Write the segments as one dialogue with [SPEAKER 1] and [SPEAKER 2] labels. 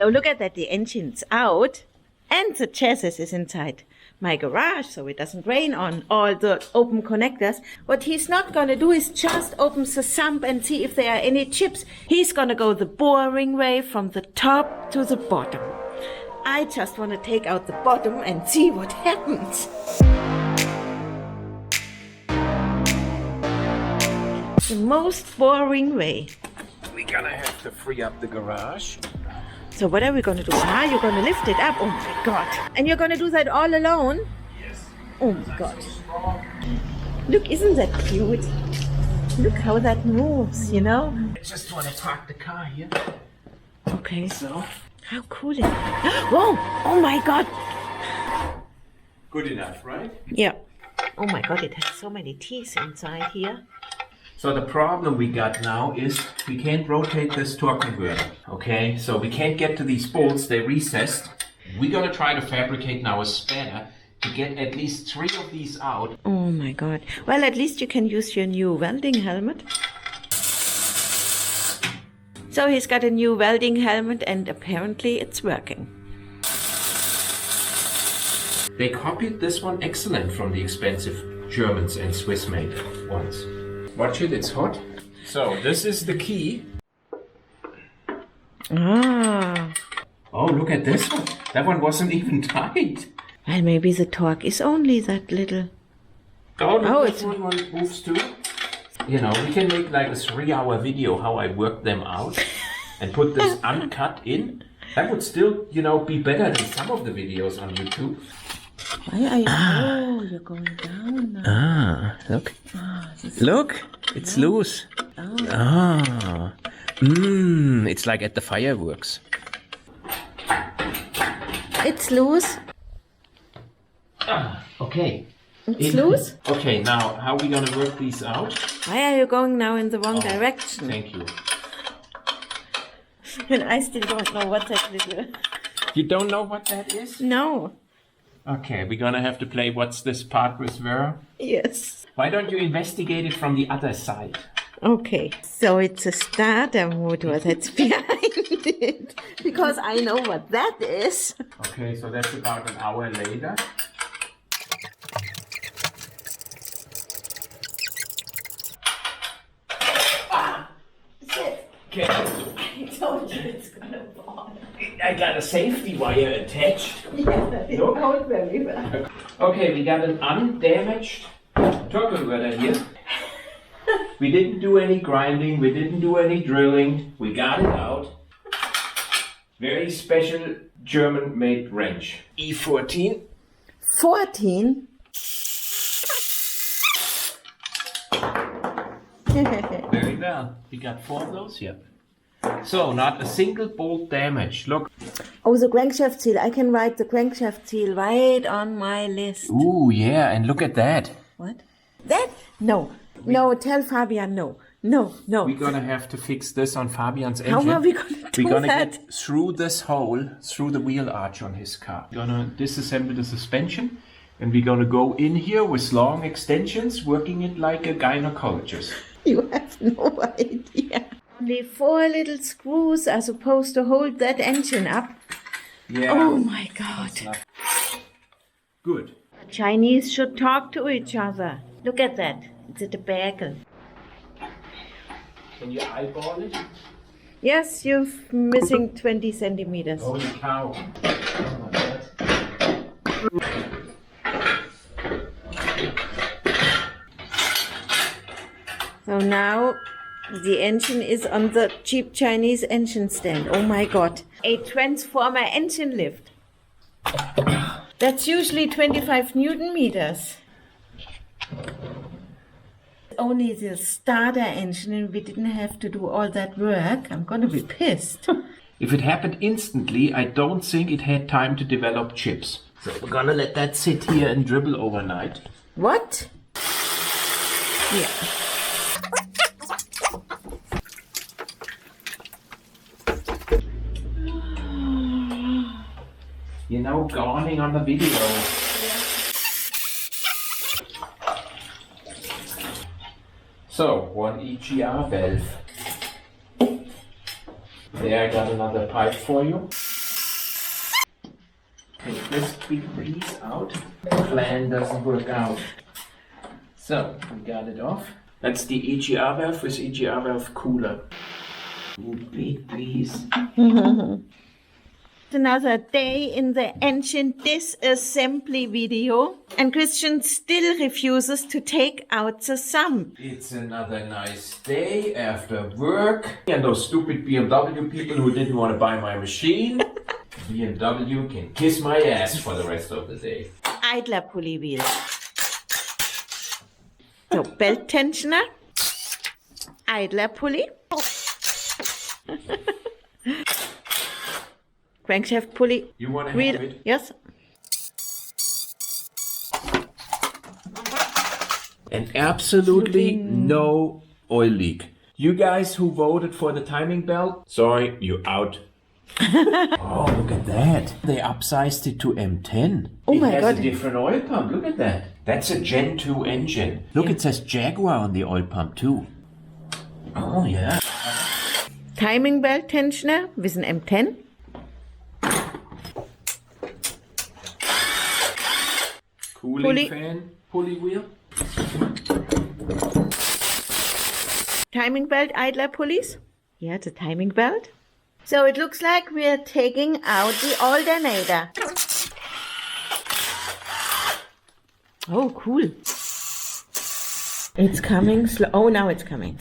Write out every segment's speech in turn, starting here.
[SPEAKER 1] Oh, look at that, the engine's out and the chassis is inside my garage, so it doesn't rain on all the open connectors. What he's not gonna do is just open the sump and see if there are any chips. He's gonna go the boring way from the top to the bottom. I just want to take out the bottom and see what happens. The most boring way.
[SPEAKER 2] We're gonna have to free up the garage.
[SPEAKER 1] So what are we gonna do? You're gonna lift it up. Oh my God. And you're gonna do that all alone?
[SPEAKER 2] Yes.
[SPEAKER 1] Oh my God. Look, isn't that cute? Look how that moves, you know?
[SPEAKER 2] I just want to park the car here.
[SPEAKER 1] Okay.
[SPEAKER 2] So.
[SPEAKER 1] How cool is it? Whoa! Oh my God.
[SPEAKER 2] Good enough, right?
[SPEAKER 1] Yeah. Oh my God, it has so many teeth inside here.
[SPEAKER 2] So the problem we got now is we can't rotate this torque converter, okay? So we can't get to these bolts, they're recessed. We're gonna try to fabricate now a spanner to get at least 3 of these out.
[SPEAKER 1] Oh my God. Well, at least you can use your new welding helmet. So he's got a new welding helmet and apparently it's working.
[SPEAKER 2] They copied this one excellent from the expensive Germans and Swiss made ones. Watch it, it's hot. So this is the key.
[SPEAKER 1] Ah.
[SPEAKER 2] Oh, look at this one. That one wasn't even tight.
[SPEAKER 1] Well, maybe the torque is only that little.
[SPEAKER 2] Oh, look,
[SPEAKER 1] Oh,
[SPEAKER 2] this one moves too. You know, we can make like a 3-hour video how I worked them out and put this uncut in. That would still, you know, be better than some of the videos on YouTube.
[SPEAKER 1] Why are you? Oh, you're going down now.
[SPEAKER 2] Ah, look. Look, it's loose.
[SPEAKER 1] Oh.
[SPEAKER 2] It's like at the fireworks.
[SPEAKER 1] It's loose.
[SPEAKER 2] Okay.
[SPEAKER 1] It's loose?
[SPEAKER 2] Okay, now how are we gonna work these out?
[SPEAKER 1] Why are you going now in the wrong direction?
[SPEAKER 2] Thank you.
[SPEAKER 1] And I still don't know what that little...
[SPEAKER 2] You don't know what that is?
[SPEAKER 1] No.
[SPEAKER 2] Okay, we're gonna have to play What's This Part with Vera.
[SPEAKER 1] Yes.
[SPEAKER 2] Why don't you investigate it from the other side?
[SPEAKER 1] Okay, so it's a starter motor that's behind it. Because I know what that is.
[SPEAKER 2] Okay, so that's about an hour later. Okay.
[SPEAKER 1] I told you it's gonna fall.
[SPEAKER 2] I got a safety wire attached.
[SPEAKER 1] Yeah, it won't very well.
[SPEAKER 2] Okay, we got an undamaged torque converter here. We didn't do any grinding, we didn't do any drilling. We got it out. Very special German-made wrench. E14.
[SPEAKER 1] 14?
[SPEAKER 2] Very well. We got 4 of those here. So, not a single bolt damage. Look.
[SPEAKER 1] Oh, the crankshaft seal. I can write the crankshaft seal right on my list.
[SPEAKER 2] Ooh, yeah, and look at that.
[SPEAKER 1] What? That? No. No, tell Fabian no. No, no.
[SPEAKER 2] We're gonna have to fix this on Fabian's engine.
[SPEAKER 1] How are we gonna do
[SPEAKER 2] We're gonna
[SPEAKER 1] that?
[SPEAKER 2] get through this hole, through the wheel arch on his car. We're gonna disassemble the suspension, and we're gonna go in here with long extensions, working it like a gynecologist.
[SPEAKER 1] You have no idea. Only 4 little screws are supposed to hold that engine up.
[SPEAKER 2] Yeah.
[SPEAKER 1] Oh my God.
[SPEAKER 2] Good.
[SPEAKER 1] Chinese should talk to each other. Look at that. It's a debacle.
[SPEAKER 2] Can you eyeball it?
[SPEAKER 1] Yes, you're missing 20 centimeters.
[SPEAKER 2] Holy cow. Oh my God.
[SPEAKER 1] So now the engine is on the cheap Chinese engine stand. Oh my God. A transformer engine lift. That's usually 25 Newton meters. Only the starter engine and we didn't have to do all that work. I'm gonna be pissed.
[SPEAKER 2] If it happened instantly, I don't think it had time to develop chips. So we're gonna let that sit here and dribble overnight.
[SPEAKER 1] What? Yeah.
[SPEAKER 2] You know, gawning on the video. So, 1 EGR valve. There, I got another pipe for you. Take this big piece out. Plan doesn't work out. So, we got it off. That's the EGR valve with EGR valve cooler. Ooh, big piece.
[SPEAKER 1] Another day in the engine disassembly video, and Christian still refuses to take out the sump.
[SPEAKER 2] It's another nice day after work. And those stupid BMW people who didn't want to buy my machine. BMW can kiss my ass for the rest of the day.
[SPEAKER 1] Idler pulley wheel. So, belt tensioner. Idler pulley. Crankshaft pulley.
[SPEAKER 2] You want to
[SPEAKER 1] Wheel.
[SPEAKER 2] have it?
[SPEAKER 1] Yes.
[SPEAKER 2] And absolutely no oil leak. You guys who voted for the timing belt, sorry, you're out. Oh, look at that. They upsized it to M10.
[SPEAKER 1] Oh my
[SPEAKER 2] It
[SPEAKER 1] God.
[SPEAKER 2] has a different oil pump. Look at that. That's a Gen 2 engine. Look, it says Jaguar on the oil pump too. Oh, yeah.
[SPEAKER 1] Timing belt tensioner with an M10.
[SPEAKER 2] Cooling
[SPEAKER 1] Pulley.
[SPEAKER 2] fan, pulley wheel.
[SPEAKER 1] Timing belt idler pulleys. Yeah, the timing belt. So it looks like we are taking out the alternator. Oh, cool. It's coming slow. Oh, now it's coming.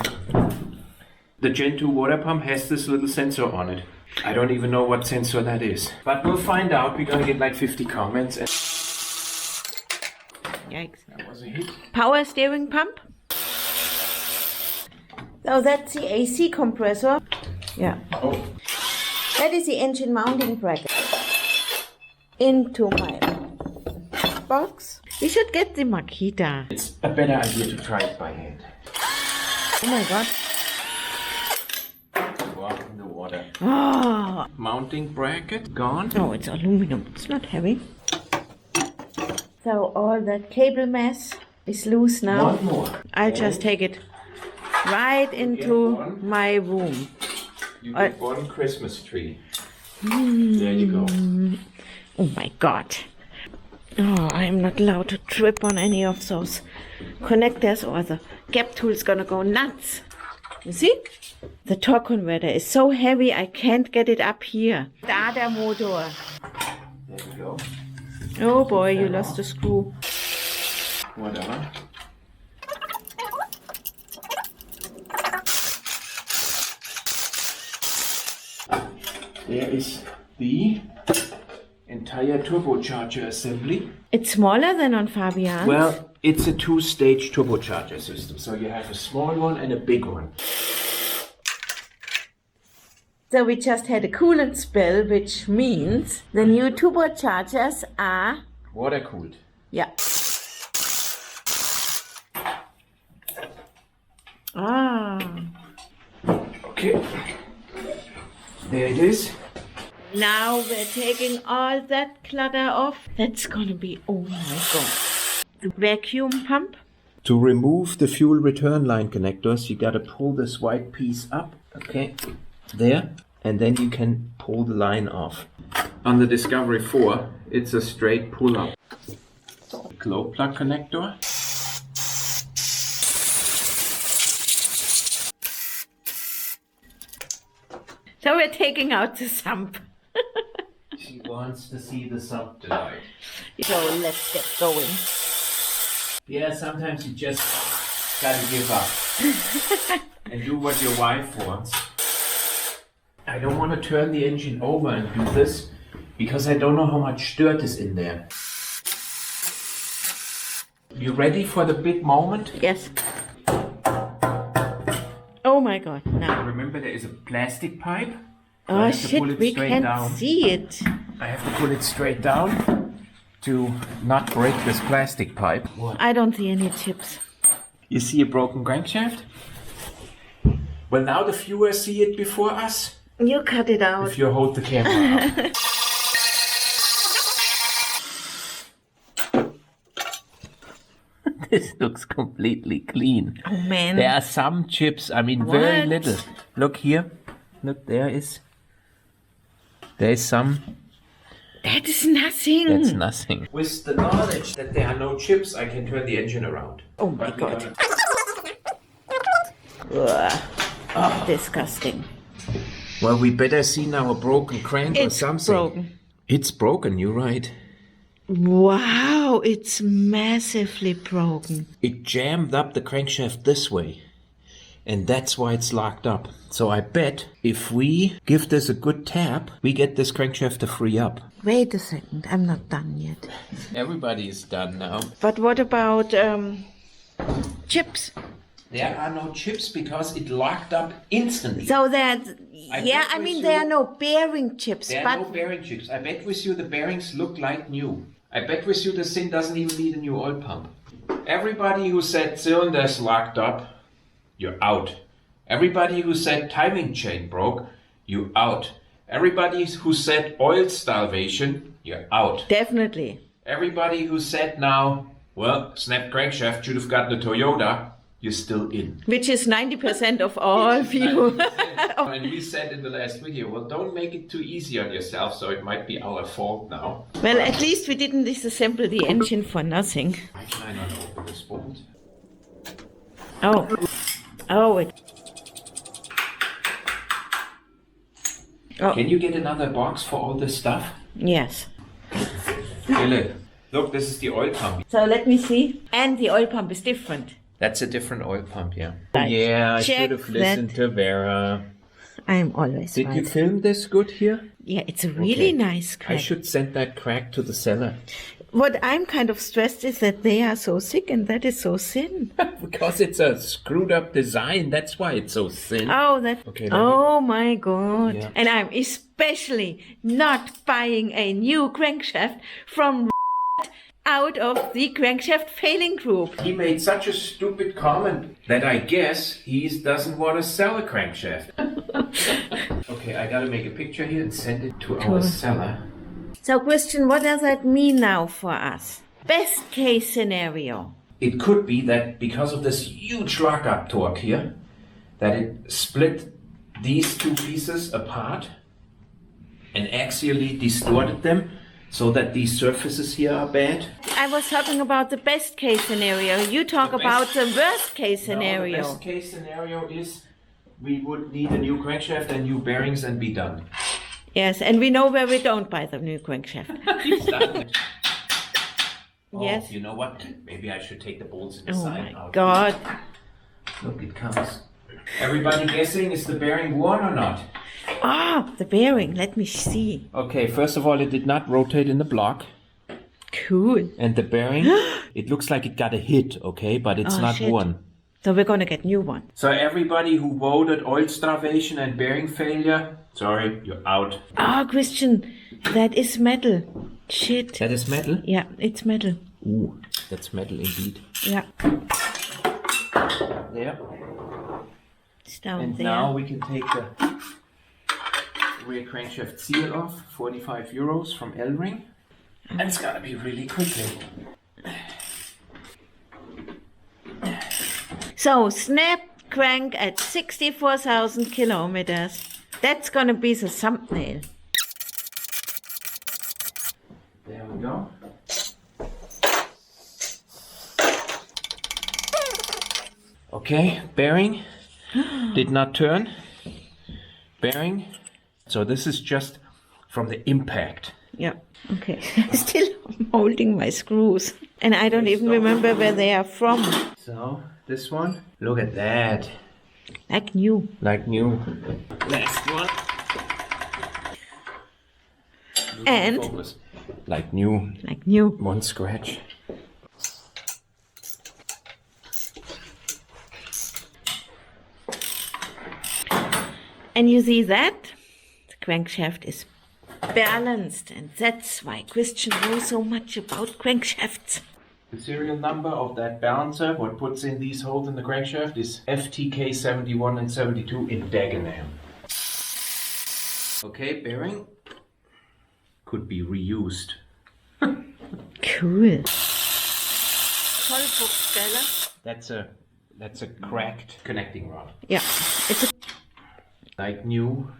[SPEAKER 2] The Gen 2 water pump has this little sensor on it. I don't even know what sensor that is. But we'll find out. We're gonna get like 50 comments. And
[SPEAKER 1] Yikes.
[SPEAKER 2] that was a hit.
[SPEAKER 1] Power steering pump. So that's the AC compressor. Yeah.
[SPEAKER 2] Oh,
[SPEAKER 1] That is the engine mounting bracket. Into my box. We should get the Makita.
[SPEAKER 2] it's a better idea to try it by hand.
[SPEAKER 1] Oh my God.
[SPEAKER 2] Wow, in the water.
[SPEAKER 1] Oh,
[SPEAKER 2] Mounting bracket gone.
[SPEAKER 1] no, it's aluminum. It's not heavy. So all that cable mess is loose now.
[SPEAKER 2] One more.
[SPEAKER 1] I'll just take it right into
[SPEAKER 2] one.
[SPEAKER 1] my room.
[SPEAKER 2] You get one Christmas tree. There you go.
[SPEAKER 1] Oh my God. Oh, I'm not allowed to trip on any of those connectors or the gap tool's gonna go nuts. You see? The torque converter is so heavy I can't get it up here. Starter motor.
[SPEAKER 2] There we go.
[SPEAKER 1] Oh boy, you lost a screw.
[SPEAKER 2] Whatever. There is the entire turbocharger assembly.
[SPEAKER 1] It's smaller than on Fabian's.
[SPEAKER 2] Well, it's a two-stage turbocharger system, so you have a small one and a big one.
[SPEAKER 1] So we just had a coolant spill, which means the new turbochargers are,
[SPEAKER 2] Water cooled.
[SPEAKER 1] yeah. Ah.
[SPEAKER 2] Okay. There it is.
[SPEAKER 1] Now we're taking all that clutter off. That's gonna be, oh my God. The vacuum pump.
[SPEAKER 2] To remove the fuel return line connectors, you gotta pull this white piece up. Okay. There. And then you can pull the line off. On the Discovery 4, it's a straight pull-up. Glow plug connector.
[SPEAKER 1] So we're taking out the sump.
[SPEAKER 2] She wants to see the sump tonight.
[SPEAKER 1] So let's get going.
[SPEAKER 2] Yeah, sometimes you just gotta give up and do what your wife wants. I don't want to turn the engine over and do this because I don't know how much dirt is in there. You ready for the big moment?
[SPEAKER 1] Yes. Oh my God, now.
[SPEAKER 2] Remember, there is a plastic pipe. So I
[SPEAKER 1] Oh
[SPEAKER 2] have to
[SPEAKER 1] shit,
[SPEAKER 2] pull it
[SPEAKER 1] we
[SPEAKER 2] straight
[SPEAKER 1] can't
[SPEAKER 2] down.
[SPEAKER 1] see it.
[SPEAKER 2] I have to pull it straight down to not break this plastic pipe.
[SPEAKER 1] I don't see any chips.
[SPEAKER 2] You see a broken crankshaft? Well, now the viewers see it before us.
[SPEAKER 1] You cut it out.
[SPEAKER 2] If you hold the camera up. This looks completely clean.
[SPEAKER 1] Oh man.
[SPEAKER 2] There are some chips, I mean very
[SPEAKER 1] What?
[SPEAKER 2] little. Look here. Look, there is some
[SPEAKER 1] That is nothing.
[SPEAKER 2] That's nothing. With the knowledge that there are no chips, I can turn the engine around.
[SPEAKER 1] Oh my God. Ugh. Disgusting.
[SPEAKER 2] Well, we better see now a broken crank or something.
[SPEAKER 1] It's broken.
[SPEAKER 2] It's broken, you're right.
[SPEAKER 1] Wow, it's massively broken.
[SPEAKER 2] It jammed up the crankshaft this way. And that's why it's locked up. So I bet if we give this a good tap, we get this crankshaft to free up.
[SPEAKER 1] Wait a second, I'm not done yet.
[SPEAKER 2] Everybody is done now.
[SPEAKER 1] But what about chips?
[SPEAKER 2] There are no chips because it locked up instantly.
[SPEAKER 1] So that, there are no bearing chips.
[SPEAKER 2] There are no bearing chips. I bet with you the bearings look like new. I bet with you this thing doesn't even need a new oil pump. Everybody who said cylinders locked up, you're out. Everybody who said timing chain broke, you out. Everybody who said oil starvation, you're out.
[SPEAKER 1] Definitely.
[SPEAKER 2] Everybody who said now, well, snap crankshaft should have gotten a Toyota, you're still in.
[SPEAKER 1] Which is 90% of all people.
[SPEAKER 2] And we said in the last video, well, don't make it too easy on yourself, so it might be our fault now.
[SPEAKER 1] Well, at least we didn't disassemble the engine for nothing.
[SPEAKER 2] Why can I not open this bolt?
[SPEAKER 1] Oh,
[SPEAKER 2] Can you get another box for all this stuff?
[SPEAKER 1] Yes.
[SPEAKER 2] Philip, look, this is the oil pump.
[SPEAKER 1] So let me see. And the oil pump is different.
[SPEAKER 2] That's a different oil pump, yeah.
[SPEAKER 1] Right.
[SPEAKER 2] Yeah, I
[SPEAKER 1] Check
[SPEAKER 2] should have listened to Vera.
[SPEAKER 1] I'm always
[SPEAKER 2] Did
[SPEAKER 1] right.
[SPEAKER 2] you film this good here?
[SPEAKER 1] Yeah, it's a really nice crack.
[SPEAKER 2] I should send that crack to the seller.
[SPEAKER 1] What I'm kind of stressed is that they are so thick and that is so thin.
[SPEAKER 2] Because it's a screwed up design, that's why it's so thin.
[SPEAKER 1] Oh, that.
[SPEAKER 2] Okay,
[SPEAKER 1] Oh my God.
[SPEAKER 2] Yeah.
[SPEAKER 1] And I'm especially not buying a new crankshaft from out of the crankshaft failing group.
[SPEAKER 2] He made such a stupid comment that I guess he doesn't want to sell a crankshaft. Okay, I gotta make a picture here and send it to our seller.
[SPEAKER 1] So, Christian, what does that mean now for us? Best case scenario.
[SPEAKER 2] It could be that because of this huge lockup torque here, that it split these two pieces apart and axially distorted them so that these surfaces here are bad.
[SPEAKER 1] I was talking about the best case scenario. You talk about the worst case scenario.
[SPEAKER 2] No, the best case scenario is we would need a new crankshaft and new bearings and be done.
[SPEAKER 1] Yes, and we know where we don't buy the new crankshaft. Yes.
[SPEAKER 2] Oh, you know what? Maybe I should take the bolts in the
[SPEAKER 1] Oh
[SPEAKER 2] side
[SPEAKER 1] my
[SPEAKER 2] out.
[SPEAKER 1] God.
[SPEAKER 2] Look, it comes. Everybody guessing, is the bearing worn or not?
[SPEAKER 1] Ah, the bearing. Let me see.
[SPEAKER 2] Okay, first of all, it did not rotate in the block.
[SPEAKER 1] Cool.
[SPEAKER 2] And the bearing, it looks like it got a hit, okay? But it's not
[SPEAKER 1] shit.
[SPEAKER 2] worn.
[SPEAKER 1] So we're gonna get new one.
[SPEAKER 2] So everybody who voted oil starvation and bearing failure, sorry, you're out.
[SPEAKER 1] Ah, Christian, that is metal. Shit.
[SPEAKER 2] That is metal?
[SPEAKER 1] Yeah, it's metal.
[SPEAKER 2] Ooh, that's metal indeed.
[SPEAKER 1] Yeah.
[SPEAKER 2] There.
[SPEAKER 1] It's down
[SPEAKER 2] And
[SPEAKER 1] there.
[SPEAKER 2] now we can take the rear crankshaft seal off, 45 euros from L-Ring. That's gotta be really quickly.
[SPEAKER 1] So, snap crank at 64,000 kilometers. That's gonna be the thumbnail.
[SPEAKER 2] There we go. Okay, bearing did not turn. Bearing. So this is just from the impact.
[SPEAKER 1] Yeah, okay. Still holding my screws. And I don't even remember where they are from.
[SPEAKER 2] So this one, look at that.
[SPEAKER 1] Like new.
[SPEAKER 2] Like new. Last one.
[SPEAKER 1] And
[SPEAKER 2] Focus. Like new.
[SPEAKER 1] like new.
[SPEAKER 2] One scratch.
[SPEAKER 1] And you see that? The crankshaft is balanced, and that's why Christian knows so much about crankshafts.
[SPEAKER 2] The serial number of that balancer, what puts in these holes in the crankshaft, is FTK 71 and 72 in Dagenham. Okay, bearing could be reused.
[SPEAKER 1] Cool.
[SPEAKER 2] That's a cracked connecting rod.
[SPEAKER 1] Yeah, it's a
[SPEAKER 2] Like new.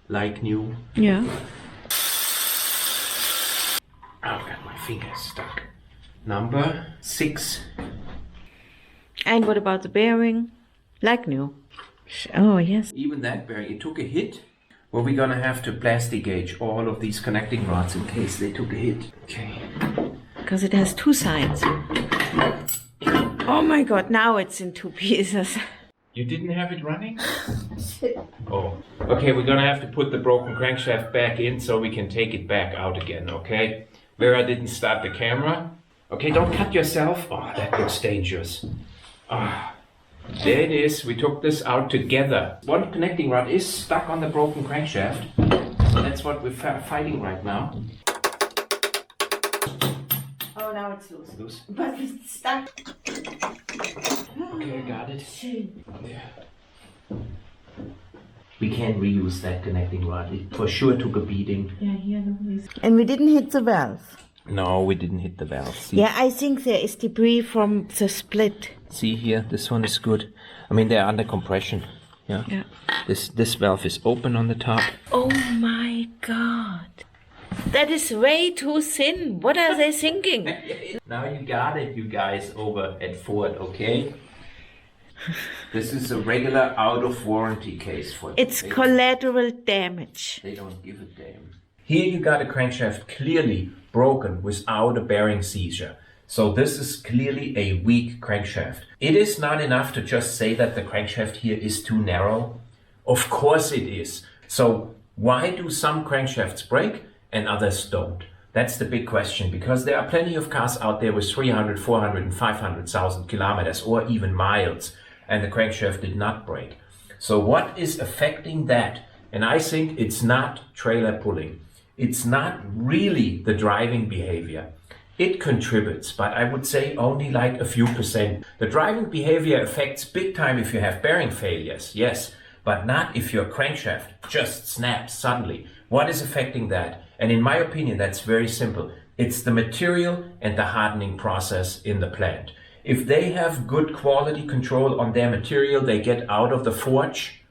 [SPEAKER 2] like new.
[SPEAKER 1] Yeah.
[SPEAKER 2] I've got my fingers stuck. Number 6.
[SPEAKER 1] And what about the bearing? Like new. Oh, yes.
[SPEAKER 2] Even that bearing, it took a hit. Well, we're gonna have to plastic gauge all of these connecting rods in case they took a hit. Okay.
[SPEAKER 1] Because it has 2 sides. Oh my god, now it's in 2 pieces.
[SPEAKER 2] You didn't have it running? Oh. Okay, we're gonna have to put the broken crankshaft back in so we can take it back out again, okay? Vera didn't start the camera. Okay, don't cut yourself. Oh, that looks dangerous. Ah. There it is. We took this out together. One connecting rod is stuck on the broken crankshaft. So that's what we're fighting right now.
[SPEAKER 1] Oh, now it's loose.
[SPEAKER 2] Loose.
[SPEAKER 1] But it's stuck.
[SPEAKER 2] Okay, I got it. Yeah. We can't reuse that connecting rod. It for sure took a beating.
[SPEAKER 1] Yeah, here no. And we didn't hit the valve.
[SPEAKER 2] No, we didn't hit the valve. See?
[SPEAKER 1] Yeah, I think there is debris from the split.
[SPEAKER 2] See here, this one is good. I mean, they're under compression. Yeah.
[SPEAKER 1] Yeah.
[SPEAKER 2] This valve is open on the top.
[SPEAKER 1] Oh my god. That is way too thin. What are they thinking?
[SPEAKER 2] Now you got it, you guys over at Ford, okay? This is a regular out of warranty case for
[SPEAKER 1] It's collateral damage.
[SPEAKER 2] They don't give a damn. Here you got a crankshaft clearly broken without a bearing seizure. So this is clearly a weak crankshaft. It is not enough to just say that the crankshaft here is too narrow. Of course it is. So why do some crankshafts break and others don't? That's the big question, because there are plenty of cars out there with 300, 400 and 500,000 kilometers or even miles, and the crankshaft did not break. So what is affecting that? And I think it's not trailer pulling. It's not really the driving behavior. It contributes, but I would say only like a few percent. The driving behavior affects big time if you have bearing failures, yes, but not if your crankshaft just snaps suddenly. What is affecting that? And in my opinion, that's very simple. It's the material and the hardening process in the plant. If they have good quality control on their material they get out of the forge,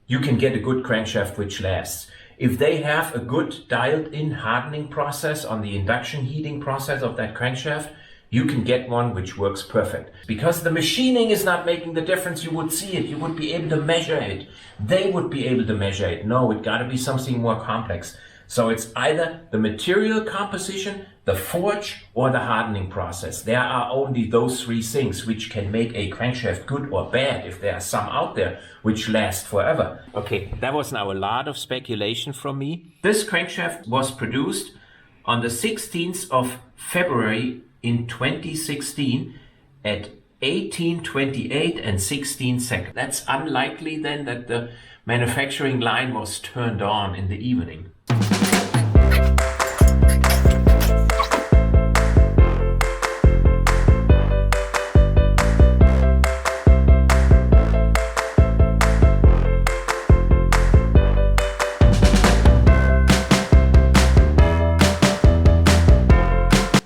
[SPEAKER 2] you can get a good crankshaft which lasts. If they have a good dialed-in hardening process on the induction heating process of that crankshaft, you can get one which works perfect. Because the machining is not making the difference, you would see it, you would be able to measure it. They would be able to measure it. No, it gotta be something more complex. So it's either the material composition, the forge, or the hardening process. There are only those 3 things which can make a crankshaft good or bad, if there are some out there which last forever. Okay, that was now a lot of speculation from me. This crankshaft was produced on the 16th of February in 2016 at 18:28 and 16 seconds. That's unlikely then that the manufacturing line was turned on in the evening.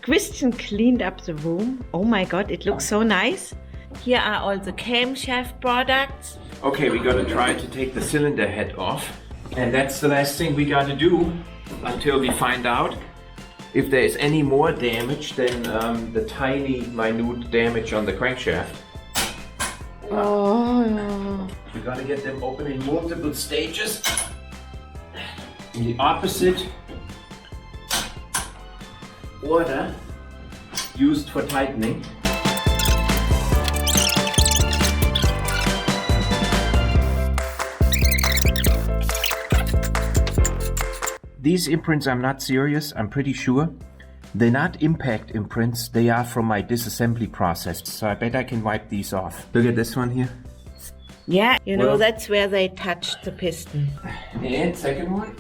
[SPEAKER 1] Christian cleaned up the room. Oh my god, it looks so nice. Here are all the camshaft products.
[SPEAKER 2] Okay, we're gonna try to take the cylinder head off. And that's the last thing we gotta do until we find out if there is any more damage than the tiny, minute damage on the crankshaft.
[SPEAKER 1] Oh.
[SPEAKER 2] We gotta get them open in multiple stages. In the opposite order used for tightening. These imprints, I'm not serious, I'm pretty sure. They're not impact imprints, they are from my disassembly process. So I bet I can wipe these off. Look at this one here.
[SPEAKER 1] Yeah, you know,
[SPEAKER 2] Well,
[SPEAKER 1] that's where they touched the piston.
[SPEAKER 2] And second one.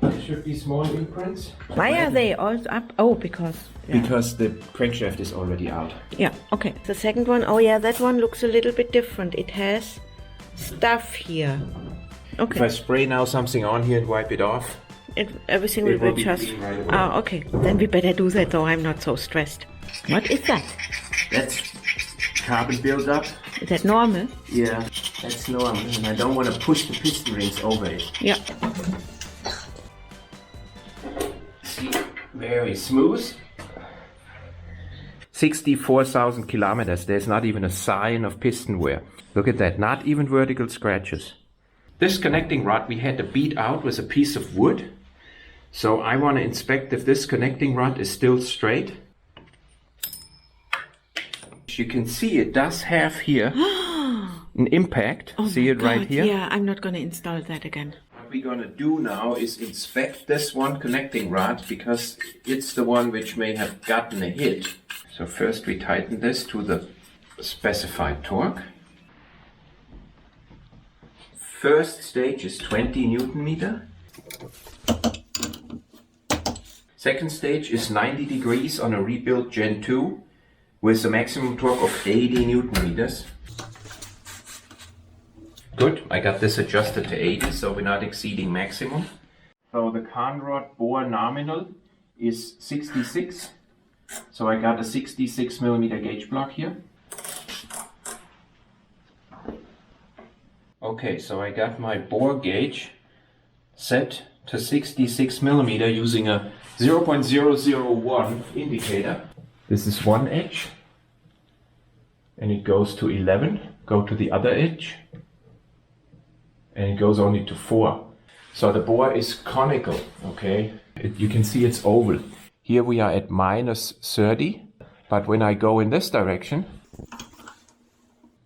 [SPEAKER 2] There should be small imprints.
[SPEAKER 1] Why are they all up? Oh, because... yeah.
[SPEAKER 2] Because the crankshaft is already out.
[SPEAKER 1] Yeah, okay. The second one, oh yeah, that one looks a little bit different. It has stuff here.
[SPEAKER 2] If I
[SPEAKER 1] Okay.
[SPEAKER 2] spray now something on here and wipe it off,
[SPEAKER 1] Everything
[SPEAKER 2] it
[SPEAKER 1] will
[SPEAKER 2] will
[SPEAKER 1] be
[SPEAKER 2] be
[SPEAKER 1] just...
[SPEAKER 2] clean right away.
[SPEAKER 1] Ah, okay. Then we better do that so I'm not so stressed. What is that?
[SPEAKER 2] That's carbon buildup
[SPEAKER 1] Is that normal?
[SPEAKER 2] Yeah, that's normal, and I don't want to push the piston rings over it.
[SPEAKER 1] Yeah.
[SPEAKER 2] See, very smooth. 64,000 kilometers. There's not even a sign of piston wear. Look at that, not even vertical scratches. This connecting rod we had to beat out with a piece of wood. So I want to inspect if this connecting rod is still straight. As you can see, it does have here an impact.
[SPEAKER 1] Oh
[SPEAKER 2] see it
[SPEAKER 1] God,
[SPEAKER 2] right here?
[SPEAKER 1] Yeah, I'm not going to install that again.
[SPEAKER 2] What we're going to do now is inspect this one connecting rod because it's the one which may have gotten a hit. So first we tighten this to the specified torque. First stage is 20 Newton meter. Second stage is 90 degrees on a rebuilt Gen 2 with a maximum torque of 80 Newton meters. Good, I got this adjusted to 80 so we're not exceeding maximum. So the conrod bore nominal is 66. So I got a 66 millimeter gauge block here. Okay, so I got my bore gauge set to 66 millimeter using a 0.001 indicator. This is one edge and it goes to 11. Go to the other edge and it goes only to 4. So the bore is conical, okay? You can see it's oval. Here we are at minus 30, but when I go in this direction,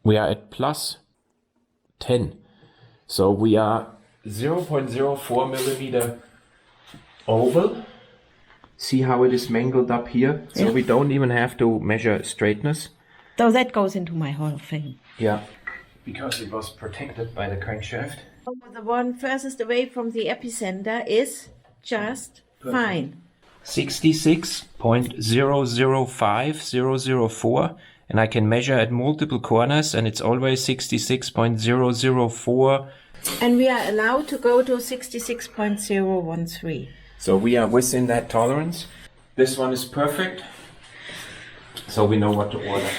[SPEAKER 2] we are at plus 10. So we are 0.04 millimeter oval. See how it is mangled up here? So we don't even have to measure straightness.
[SPEAKER 1] So that goes into my Hall of Fame.
[SPEAKER 2] Yeah, because it was protected by the crankshaft.
[SPEAKER 1] The one furthest away from the epicenter is just fine.
[SPEAKER 2] 66.005004, and I can measure at multiple corners and it's always 66.004.
[SPEAKER 1] And we are allowed to go to 66.013.
[SPEAKER 2] So we are within that tolerance. This one is perfect, so we know what to order.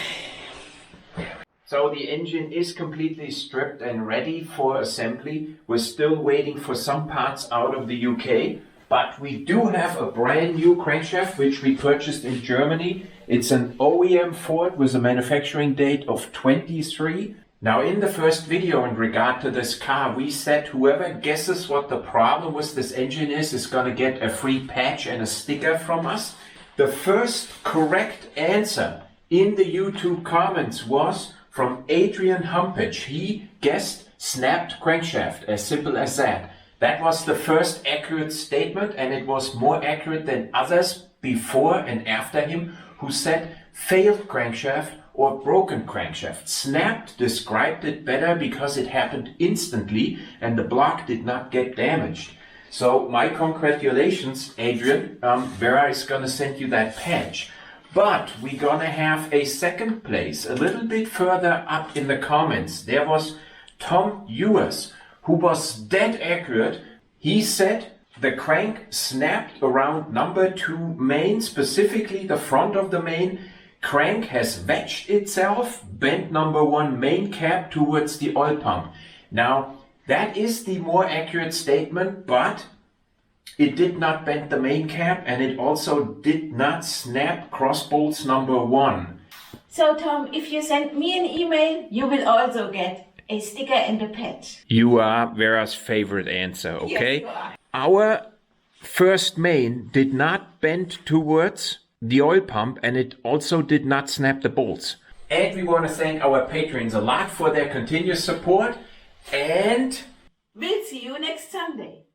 [SPEAKER 2] So the engine is completely stripped and ready for assembly. We're still waiting for some parts out of the UK, but we do have a brand new crankshaft which we purchased in Germany. It's an OEM Ford with a manufacturing date of 23. Now in the first video in regard to this car, we said whoever guesses what the problem with this engine is going to get a free patch and a sticker from us. The first correct answer in the YouTube comments was from Adrian Humpage. He guessed snapped crankshaft, as simple as that. That was the first accurate statement, and it was more accurate than others before and after him who said failed crankshaft or broken crankshaft. Snapped described it better because it happened instantly and the block did not get damaged. So my congratulations, Adrian. Vera is gonna send you that patch. But we're gonna have a second place a little bit further up in the comments. There was Tom Ewers, who was dead accurate. He said the crank snapped around number 2 main, specifically the front of the main. Crank has wedged itself, bent number 1 main cap towards the oil pump. Now, that is the more accurate statement, but it did not bend the main cap and it also did not snap cross bolts number 1.
[SPEAKER 1] So Tom, if you send me an email, you will also get a sticker and a patch.
[SPEAKER 2] You are Vera's favorite answer, okay?
[SPEAKER 1] Yes, you are.
[SPEAKER 2] Our first main did not bend towards the oil pump and it also did not snap the bolts. And we want to thank our patrons a lot for their continuous support, and
[SPEAKER 1] We'll see you next Sunday.